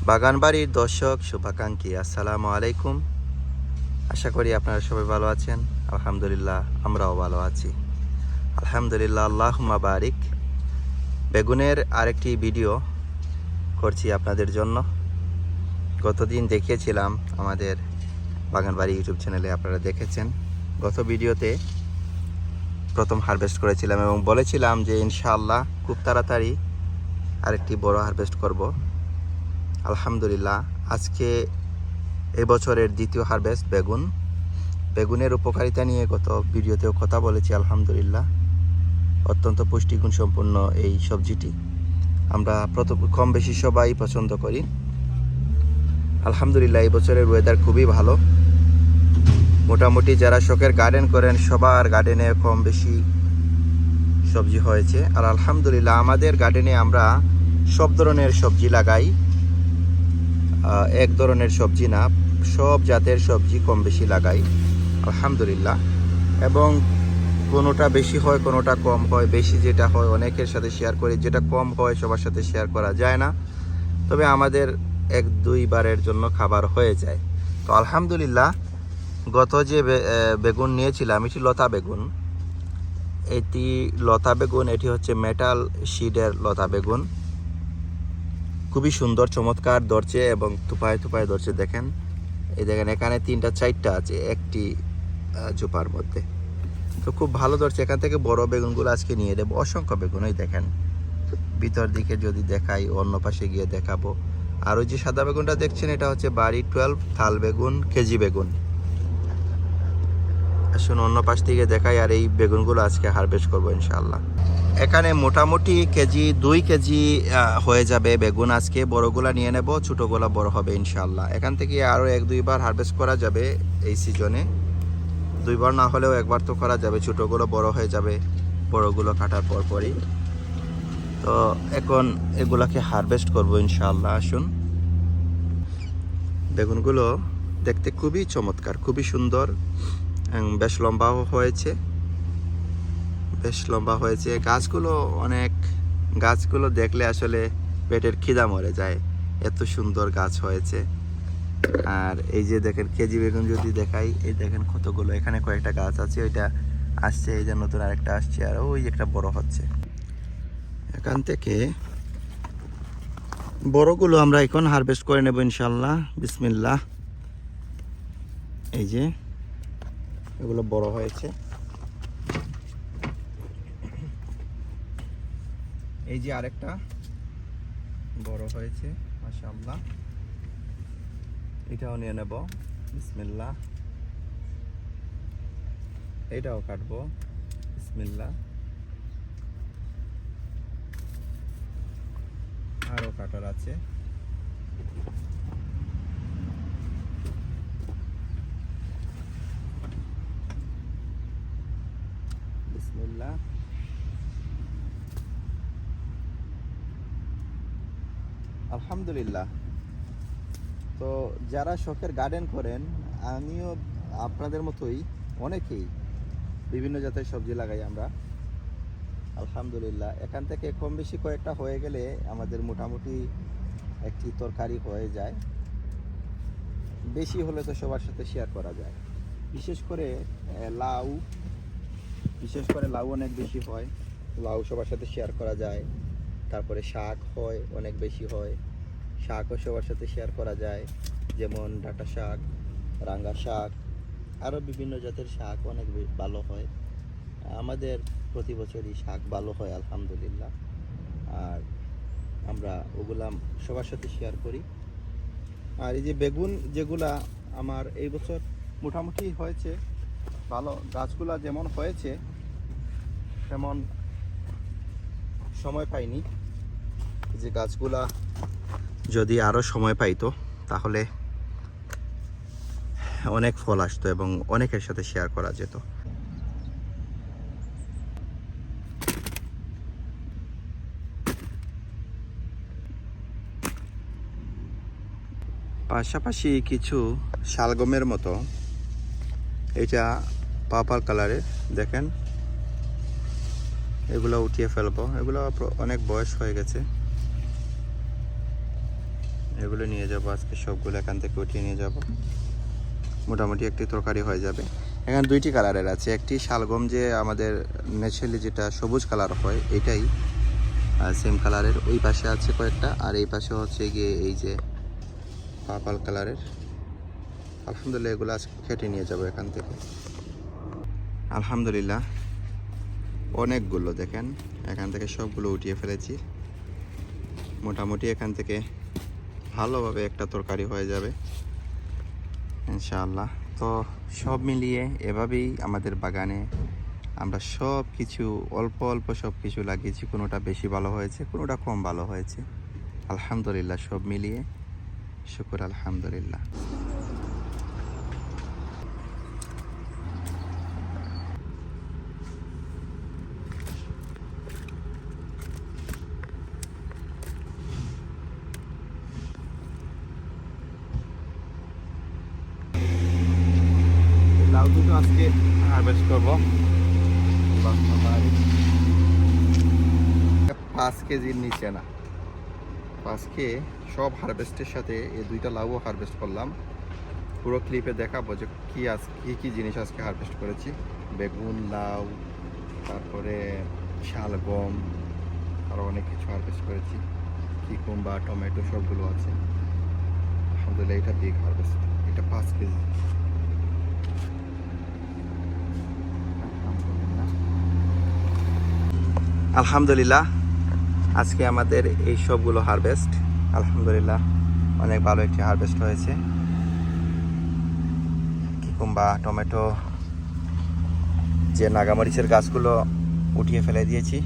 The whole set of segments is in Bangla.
বাগানবাড়ির দর্শক শুভাকাঙ্ক্ষী আসসালামু আলাইকুম। আশা করি আপনারা সবাই ভালো আছেন। আলহামদুলিল্লাহ আমরাও ভালো আছি। আলহামদুলিল্লাহ আল্লাহুম্মা বারিক। বেগুনের আরেকটি ভিডিও করছি আপনাদের জন্য। গতদিন দেখিয়েছিলাম আমাদের বাগানবাড়ি ইউটিউব চ্যানেলে, আপনারা দেখেছেন। গত ভিডিওতে প্রথম হারভেস্ট করেছিলাম এবং বলেছিলাম যে ইনশাআল্লাহ খুব তাড়াতাড়ি আরেকটি বড় হারভেস্ট করব। আলহামদুলিল্লাহ আজকে এবছরের দ্বিতীয় হারভেস্ট বেগুনের উপকারিতা নিয়ে গত ভিডিওতেও কথা বলেছি। আলহামদুলিল্লাহ অত্যন্ত পুষ্টিগুণ সম্পন্ন এই সবজিটি আমরা কম বেশি সবাই পছন্দ করি। আলহামদুলিল্লাহ এই বছরের ওয়েদার খুবই ভালো। মোটামুটি যারা শখের গার্ডেন করেন সবার গার্ডেনে কম বেশি সবজি হয়েছে। আর আলহামদুলিল্লাহ আমাদের গার্ডেনে আমরা সব ধরনের সবজি লাগাই, এক ধরনের সবজি না, সব জাতের সবজি কম বেশি লাগাই আলহামদুলিল্লাহ। এবং কোনোটা বেশি হয় কোনোটা কম হয়। বেশি যেটা হয় অনেকের সাথে শেয়ার করি, যেটা কম হয় সবার সাথে শেয়ার করা যায় না, তবে আমাদের এক দুইবারের জন্য খাবার হয়ে যায়। তো আলহামদুলিল্লাহ গত যে বেগুন নিয়েছিলাম এটি লতা বেগুন। এটি হচ্ছে মেটাল শিডের লতা বেগুন। খুবই সুন্দর চমৎকার ধরছে এবং তুপায় ধরছে। দেখেন এই দেখেন এখানে 3টা 4টা আছে একটি জোপার মধ্যে। তো খুব ভালো ধরছে। এখান থেকে বড় বেগুনগুলো আজকে নিয়ে দেবো। অসংখ্য বেগুন, ওই দেখেন ভিতর দিকে যদি দেখাই, অন্য পাশে গিয়ে দেখাবো। আর ওই যে সাদা বেগুনটা দেখছেন এটা হচ্ছে বাড়ি 12 থাল বেগুন, কেজি বেগুন। আসুন অন্য পাশ থেকে দেখাই। আর এই বেগুনগুলো আজকে হারভেস্ট করবো ইনশাআল্লাহ। এখানে মোটামুটি 2 কেজি হয়ে যাবে বেগুন আজকে। বড়গুলা নিয়ে নেব, ছোটোগুলা বড় হবে ইনশাআল্লাহ। এখান থেকে আরও 1-2 বার হারভেস্ট করা যাবে এই সিজনে। 2বার না হলেও 1বার তো করা যাবে। ছোটোগুলো বড় হয়ে যাবে বড়গুলো কাটার পরই। তো এখন এগুলাকে হারভেস্ট করব ইনশাআল্লাহ। আসুন, বেগুনগুলো দেখতে খুবই চমৎকার, খুবই সুন্দর, বেশ লম্বাও হয়েছে, গাছগুলো দেখলে আসলে পেটের খিদা মরে যায়, এত সুন্দর গাছ হয়েছে। আর এই যে দেখেন কেজি বেগুন যদি দেখাই, এই দেখেন কতগুলো, এখানে কয়েকটা গাছ আছে, ওইটা আসছে, এই যে নতুন আরেকটা আসছে, আর ওই একটা বড় হচ্ছে। এখান থেকে বড়গুলো আমরা এখন হারভেস্ট করে নেব ইনশাল্লাহ। বিসমিল্লাহ। এই যে এগুলো বড় হয়েছে, এই যে আরেকটা বড় হয়েছে মাশাআল্লাহ, এটাও নিয়ে নেব বিসমিল্লাহ। এটাও কাটবো বিসমিল্লাহ। আরও কাটার আছে। বিসমিল্লাহ। আলহামদুলিল্লাহ। তো যারা শখের গার্ডেন করেন, আমিও আপনাদের মতোই অনেকেই বিভিন্ন জাতের সবজি লাগাই আমরা আলহামদুলিল্লাহ। এখান থেকে কম বেশি কয়েকটা হয়ে গেলে আমাদের মোটামুটি একটি তরকারি হয়ে যায়। বেশি হলে তো সবার সাথে শেয়ার করা যায়। বিশেষ করে লাউ অনেক বেশি হয়, লাউ সবার সাথে শেয়ার করা যায়। তারপরে শাক হয়, অনেক বেশি হয়, শাকও সবার সাথে শেয়ার করা যায়, যেমন ডাঁটা শাক, রাঙ্গা শাক, আরও বিভিন্ন জাতের শাক অনেক ভালো হয়। আমাদের প্রতি বছরই শাক ভালো হয় আলহামদুলিল্লাহ। আর আমরা ওগুলা সবার সাথে শেয়ার করি। আর এই যে বেগুন যেগুলা আমার এই বছর মোটামুটি হয়েছে ভালো, গাছগুলা যেমন হয়েছে তেমন সময় পাইনি। যে গাছগুলা যদি আরও সময় পাইতো তাহলে অনেক ফল আসতো এবং অনেকের সাথে শেয়ার করা যেত। পাশাপাশি কিছু শালগমের মতো, এটা পার্পল কালারের, দেখেন এগুলো উঠিয়ে ফেলবো। এগুলো অনেক বয়স হয়ে গেছে, এগুলো নিয়ে যাব আজকে, সবগুলো এখান থেকে উঠিয়ে নিয়ে যাব। মোটামুটি একটি তরকারি হয়ে যাবে। এখানে দুইটি কালারের আছে, একটি শালগম যে আমাদের ন্যাচারালি যেটা সবুজ কালার হয় এটাই সেম কালারের, ওই পাশে আছে কয়েকটা, আর এই পাশে হচ্ছে গিয়ে এই যে পার্পল কালারের। আলহামদুলিল্লাহ এগুলো আজকে কেটে নিয়ে যাব এখান থেকে। আলহামদুলিল্লাহ অনেকগুলো দেখেন, এখান থেকে সবগুলো উঠিয়ে ফেলেছি। মোটামুটি এখান থেকে ভালোভাবে একটা তরকারি হয়ে যাবে ইনশাআল্লাহ। তো সব মিলিয়ে এভাবেই আমাদের বাগানে আমরা সব কিছু অল্প অল্প সব কিছু লাগিয়েছি, কোনোটা বেশি ভালো হয়েছে, কোনোটা কম ভালো হয়েছে। আলহামদুলিল্লাহ সব মিলিয়ে শুকর আলহামদুলিল্লাহ। লাউ দুটো আজকে হারভেস্ট করবো। 5 কেজির নিচে না, আজকে সব হারভেস্টের সাথে এই দুইটা লাউও হারভেস্ট করলাম। পুরো ক্লিপে দেখাবো যে কী কী জিনিস আজকে হারভেস্ট করেছি। বেগুন, লাউ, তারপরে শালগম, আরও অনেক কিছু হারভেস্ট করেছি। কিকুম্বা, টমেটো সবগুলো আছে। আলহামদুলিল্লাহ এটা বিগ হারভেস্ট, এটা 5 কেজি। আলহামদুলিল্লাহ আজকে আমাদের এই সবগুলো হারভেস্ট আলহামদুলিল্লাহ অনেক ভালো একটি হারভেস্ট হয়েছে। কিকুম্বা, টমেটো, যে নাগামরিচের গাছগুলো উঠিয়ে ফেলে দিয়েছি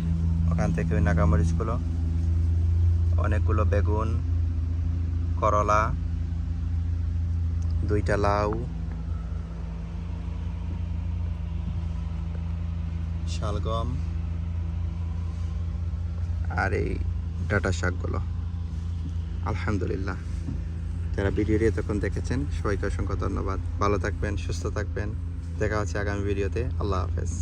ওখান থেকে ওই নাগামরিচগুলো, অনেকগুলো বেগুন, করলা, দুইটা লাউ, শালগম, আর এই ডাঁটা শাকগুলো। আলহামদুলিল্লাহ যারা ভিডিওটি এতক্ষণ দেখেছেন সবাইকে অসংখ্য ধন্যবাদ। ভালো থাকবেন, সুস্থ থাকবেন। দেখা হচ্ছে আগামী ভিডিওতে। আল্লাহ হাফেজ।